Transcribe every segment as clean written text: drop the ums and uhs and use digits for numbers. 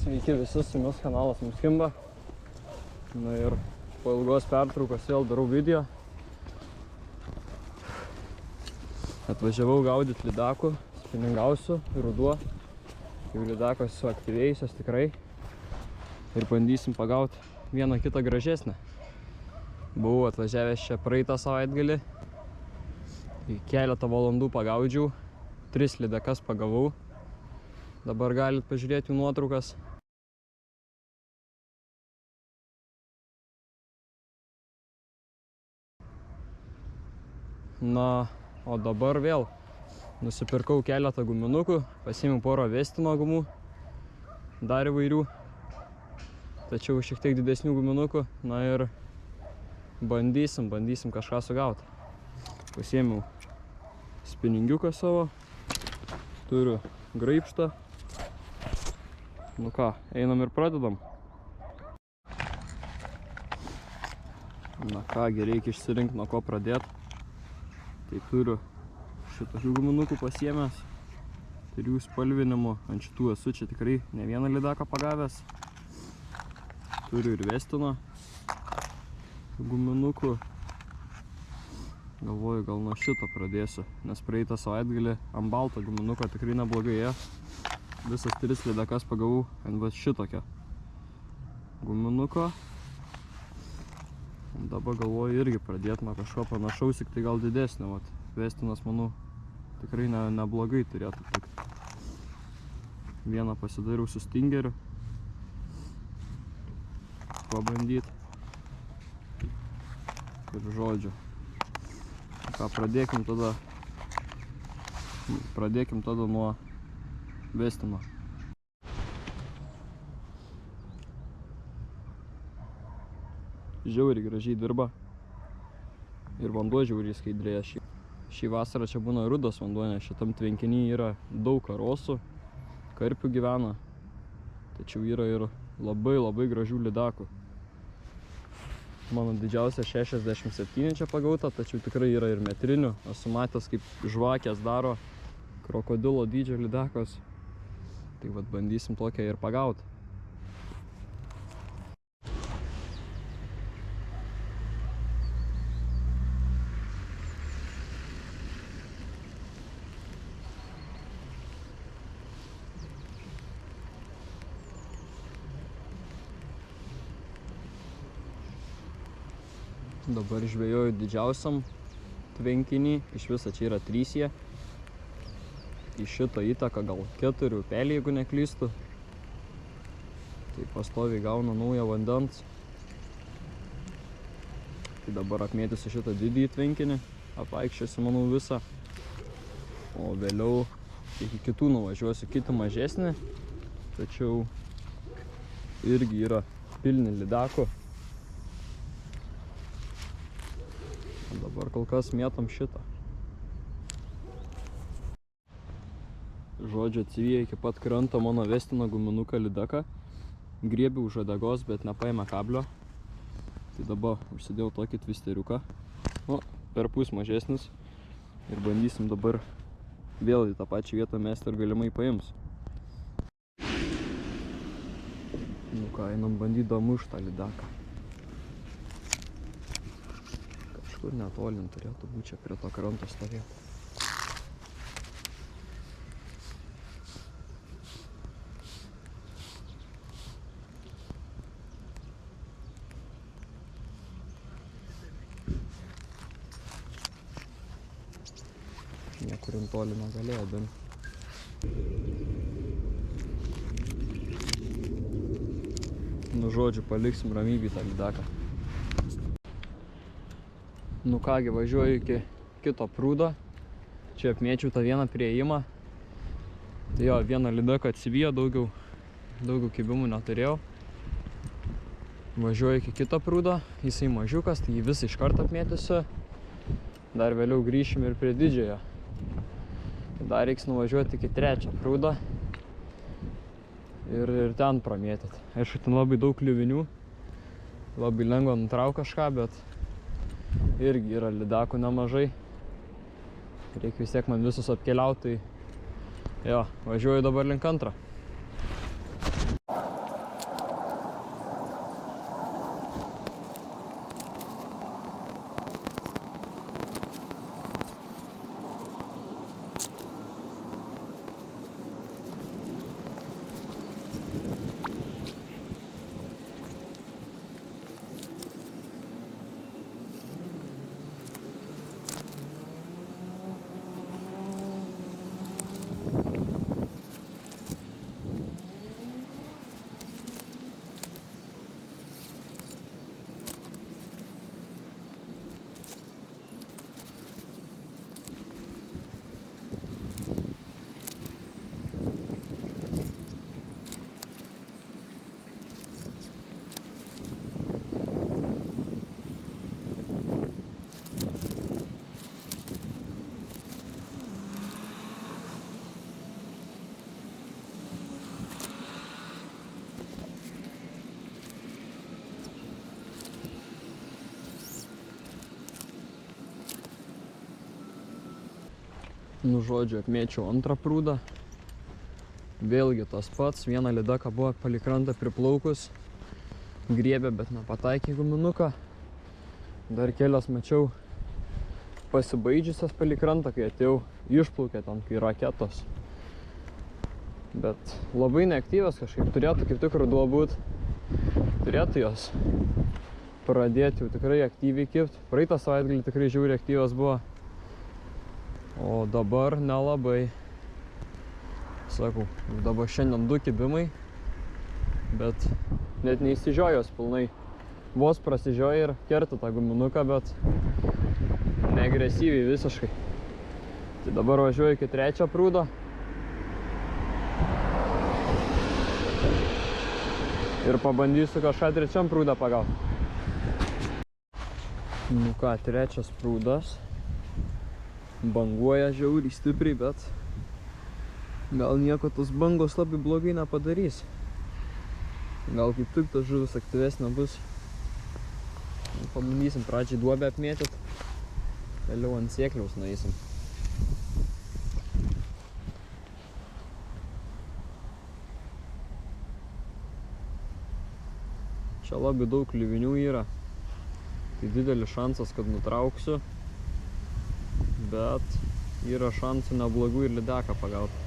Sveiki visi, su jumis kanalas Muskimba. Na ir po ilgos pertraukos vėl darau video. Atvažiavau gaudyti lydakų, spiningausiu, ruduo. Jau lydakos suaktyvėjusios tikrai. Ir bandysim pagauti vieną kitą gražesnę. Buvau atvažiavęs čia praeitą savaitgalį. Keletą valandų pagaudžiau. 3 lydakas pagavau. Dabar galit pažiūrėti jų nuotraukas. Na, o dabar vėl nusipirkau keletą guminukų, pasiėmiau porą Vestino gumų, dar įvairių, tačiau šiek tiek didesnių guminukų. Na ir bandysim kažką sugauti. Pasiėmiau spiningiuką savo, turiu graibštą. Nu ką, einam ir pradedam. Na kągi, reikia išsirinkti, nuo ko pradėti. Tai turiu šitokių guminukų pasiėmęs, 3 spalvinimų, ant šitų esu čia tikrai ne vieną lydaką pagavęs. Turiu ir Vestino guminukų. Galvoju, gal nuo šito pradėsiu, nes praeitą savaitgalį ant balto guminuko tikrai neblogai ėjo. Visas 3 lydakas pagavau ant va šitokio guminuko. Dabar galvoju irgi pradėti nuo kažko panašaus, tik tai gal didesnio. Vat Vestinas, manau, tikrai neblogai turėtų tikti. Vieną pasidariau su stingeriu. Pabandyti. Ir žodžiu. Ką, pradėkim tada nuo Vestino. Žiauriai gražiai dirba ir vanduo žiauriai skaidrėja. Šį vasarą čia būna rudas vanduo, nes šitam tvenkiny yra daug karosų, karpių gyvena, tačiau yra ir labai gražių lydakų. Mano didžiausia 67 čia pagauta, tačiau tikrai yra ir metrinių. Esu matęs, kaip žvakės daro krokodilo dydžio lydakos. Tai vat bandysim tokią ir pagauti. Dabar žvejoju didžiausiam tvenkinį, iš viso čia yra 3 jie. Į šitą įtaką gal 4 upeliai, jeigu neklystu. Tai pastoviai gauna naują vandens. Tai dabar apmėtysiu šitą didįjį tvenkinį, apvaikščiosiu, manau, visą. O vėliau iki kitų nuvažiuosiu kitą mažesnį, tačiau irgi yra pilni lydakų. Dabar kol kas mėtam šitą. Žodžiu, atsivijo iki pat kranto mano Vestino guminuką lydaką. Griebiau už uodegos, bet nepaėmė kablio. Tai dabar užsidėjau tokį twisteriuką. O, perpus mažesnis. Ir bandysim dabar vėl į tą pačią vietą mesti ir galimai paims. Nu ką, einam bandydam už tą lydaką. Kur netolint turėtų būti čia prie to kranto stovėti. Niekur toli negalėjo bent. Nu žodžiu, paliksim ramybį tą lydaką. Nu kągi, važiuoju iki kito prūdo. Čia apmėčiau tą vieną prieėjimą. Jo, vieną lydaką atsivijo, daugiau kibimų neturėjau. Važiuoju iki kito prūdo, jisai mažiukas, tai jį visą iš karto apmėtysiu. Dar vėliau grįšim ir prie didžiojo. Dar reiks nuvažiuoti iki 3 prūdo ir ten pramėtyti. Aišku, ten labai daug kliuvinių, labai lengva nutrauk kažką, bet irgi yra lydakų nemažai. Reikia vis tiek man visus apkeliauti, tai jo, važiuoju dabar link antro. Nu, žodžiu, apmėčiau antrą prūdą. Vėlgi tas pats, vieną lydeką buvo palei krantą priplaukus. Griebė, bet nepataikė guminuką. Dar kelias mačiau pasibaidžiusias palei krantą, kai atėjau, išplaukė ten, kai raketos. Bet labai neaktyvios kažkaip, turėtų kaip tik ruduo būt. Turėtų jos pradėti jau tikrai aktyviai kibt. Praeitą savaitgalį tikrai žiauriai aktyvios buvo. O dabar nelabai. Sakau, dabar šiandien 2 kibimai, bet net neįsižiojos pilnai. Vos prasižioja ir kerta tą guminuką, bet neagresyviai visiškai. Tai dabar važiuoju iki 3 prūdo. Ir pabandysiu kažką 3 prūdą pagauti. Nu ką, 3 prūdas. Banguoja žiauriai stipriai, bet gal nieko tos bangos labai blogai nepadarys. Gal kaip tik tas žuvis aktyvesnė bus. Pabandysim pradžiai duobę apmėtyt, vėliau ant sėkliaus nueisim. Čia labai daug kliuvinių yra. Tai didelis šansas, kad nutrauksiu. Bet yra šansų neblogų ir lydeką pagauti.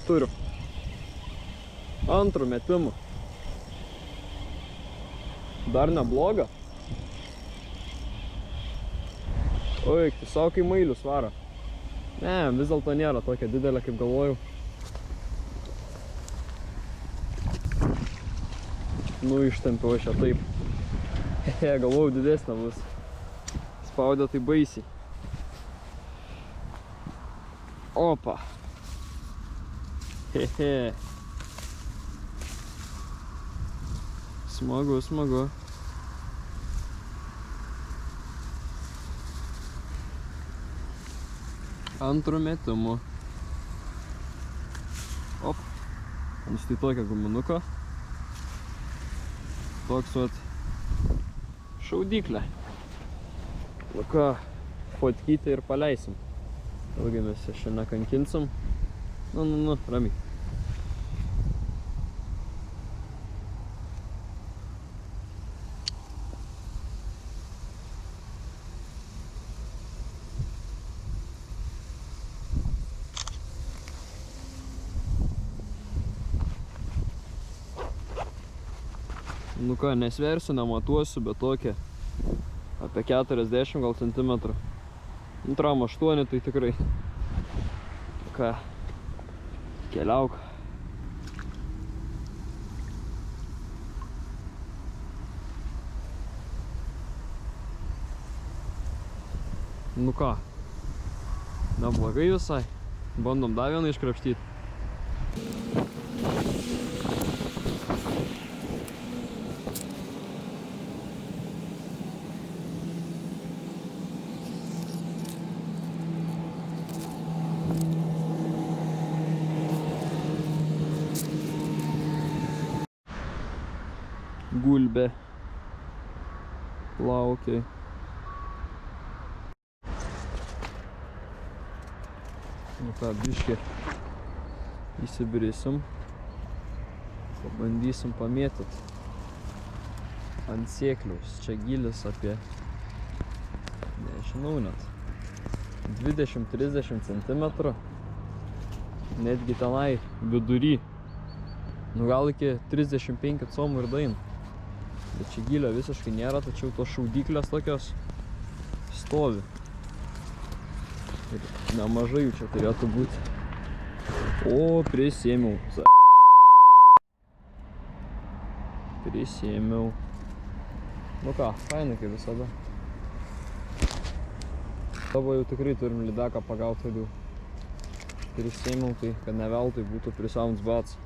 Turiu. Antrų metimų. Dar nebloga. Oi, tiesiog kai mailius varo. Ne, vis dėlto nėra tokia didelė, kaip galvojau. Nu, ištempiau aš ją taip. Galvojau, didesnė bus. Spaudė tai baisiai. Opa. Hehe. Smagu, smagu. Antrų metimų. Op. Ant štai tokią guminuką. Toks vat šaudyklė. Nu ką, fotkyti ir paleisim. Ilgai mes čia nekankinsim. Nu, ramiai. Nu ką, nesversiu, nematuosiu, bet tokia apie 40 gal centimetrų. Antram 8, tai tikrai. Ką, keliauk. Nu ką, neblogai visai. Bandom dar vieną iškrapštyti. Gulbė laukia. Nu ką, biškį įsibrisim. Pabandysim pamėtyt ant sėkliaus. Čia gilis apie, nežinau net, 20-30 centimetrų. Netgi tenai vidury. Nu gal iki 35 comų ir dain. Bet čia gilio visiškai nėra, tačiau tos šaudyklės tokios stovi. Ir nemažai jų čia turėtų būti. O, prisėmiau. Prisėmiau. Nu ką, fainai kaip visada. Dabar jau tikrai turim lydeką pagauti daugiau. Prisėmiau tai, kad ne veltui būtų prisauns bats.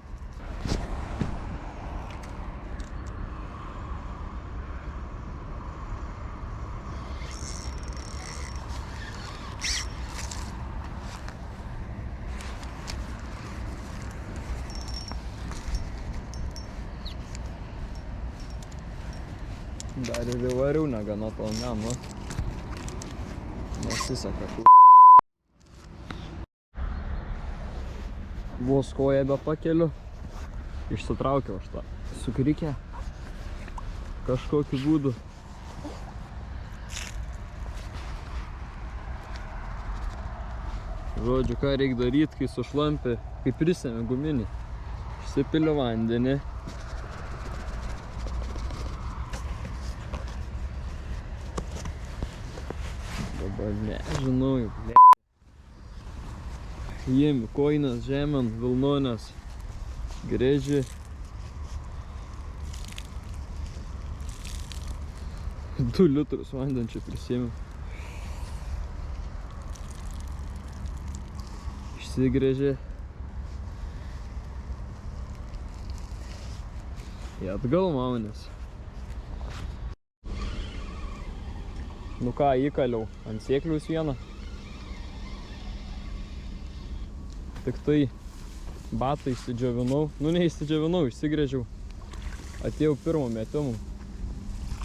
Dar ir įvariau negana to meno. Nesiseka. Vos koją be pakeliu. Išsitraukiau aš tą sukrikę. Kažkokiu būdu. Žodžiu, ką reikia daryti, kai sušlampi, kai prisemi guminį. Išsipili vandenį. Dabar nežinau, ble. Jėmi koinas žemėn, vilnonės, grėži. 2 litrus vandens čia prisėmiau. Išsigrėžė. Į atgal maunės. Nu ką, įkaliau ant sėklius vieną. Tik tai batą įsidžiavinau. Nu neįsidžiavinau, išsigrėžiau. Atėjau pirmo metimu.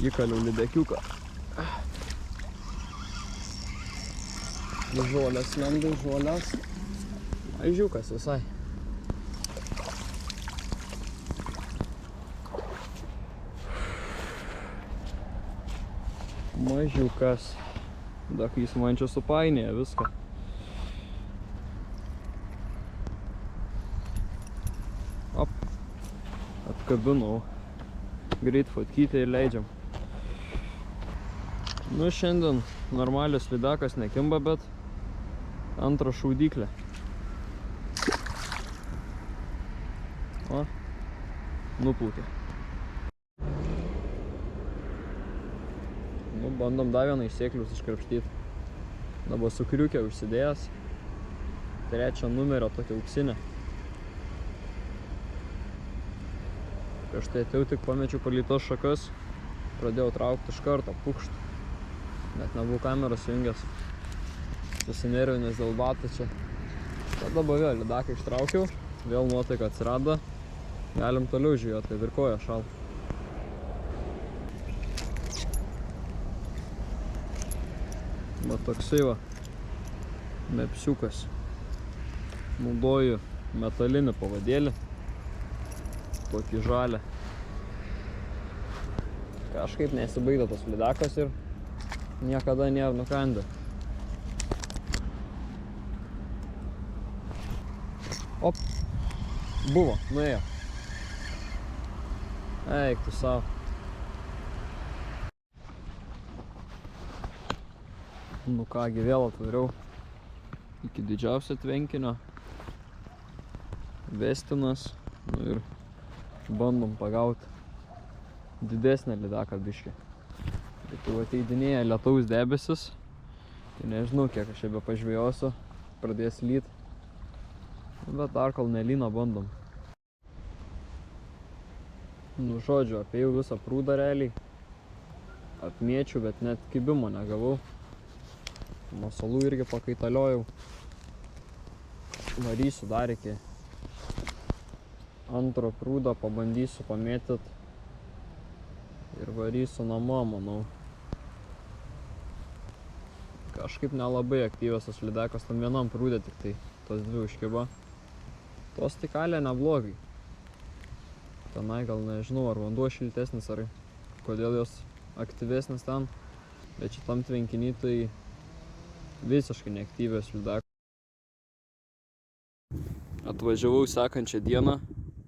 Įkaliau lydekiuką. Žolės lenda, žolės. Aižiukas visai. Mažiukas. Da, kai jis man čia supainėja viską. Op. Atkabinau. Greit fotkytę ir leidžiam. Nu, šiandien normalios lydekas nekimba, bet antrą šaudyklę. O, nuplaukė. Nu, bandom dar vieną iš sėklius iškrapštyti. Dabar su kriuke užsidėjęs. 3 numerio tokia auksinė. Prieš tai atėjau, tik pamečiau palei tos šakas. Pradėjau traukti iš karto, pukšt. Net nebuvau kameros sujungęs. Susinervinęs dėl batų čia. Tada vėl lydeką ištraukiau. Vėl nuotaika atsirado. Galim toliau žiūrėti, kad ir koja šal. Va toksai va. Mepsiukas. Naudoju metalinį pavadėlį. Tokį žalę. Kažkaip nesibaigdo tas lydekas ir niekada nėra nukandę. Op. Buvo, nuėjo. Eik tu savo. Nu kągi, vėl atvariau iki didžiausio tvenkinio. Vestinas. Nu ir bandom pagauti didesnę lydeką biškį. Bet jau ateidinėja lietaus debesis. Tai nežinau, kiek aš čia be pažvėjosiu. Pradės lyt. Bet dar kol nelyna bandom. Nu žodžiu, apėjau visą prūdą realiai. Apmėčiau, bet net kibimo negavau. Masalų irgi pakaitaliojau. Varysiu dar iki antro prūdo, pabandysiu pamėtyt. Ir varysiu namo, manau. Kažkaip nelabai aktyvios tas lydekas, tam vienam prūdė tik tai tos 2 užkibo. Tos tai kalė neblogai. Tenai gal nežinau, ar vanduo šiltesnis, ar kodėl jos aktyvesnis ten. Bet šitam tvenkinį tai visiškai neaktyvios lydekos. Atvažiavau sekančią dieną,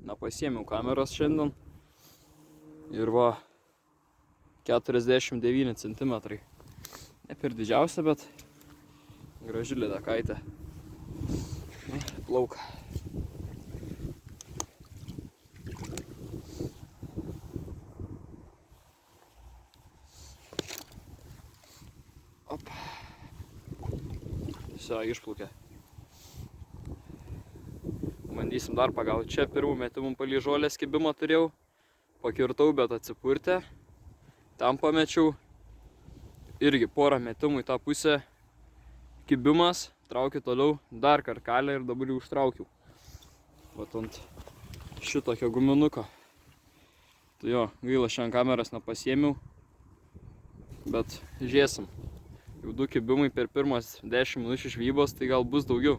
nepasiėmiau kameros šiandien. Ir va, 49 cm. Ne per didžiausia, bet graži lydekaitė. Plauka. Op. Viso, išplaukė. Bandysim dar pagauti. Čia pirmų metimų palei žolės kibimą turėjau. Pakirtau, bet atsipurtė. Tam pamečiau. Irgi porą metimų į tą pusę. Kibimas. Traukiu toliau. Dar karkalę ir dabar jau užtraukiau. Vat ant šitokio guminuko. Tai jo, gaila, šiandien kameras nepasiėmiau. bet žiūrėsim. Jau 2 kibimai per pirmas 10 minučių žvejybos, tai gal bus daugiau.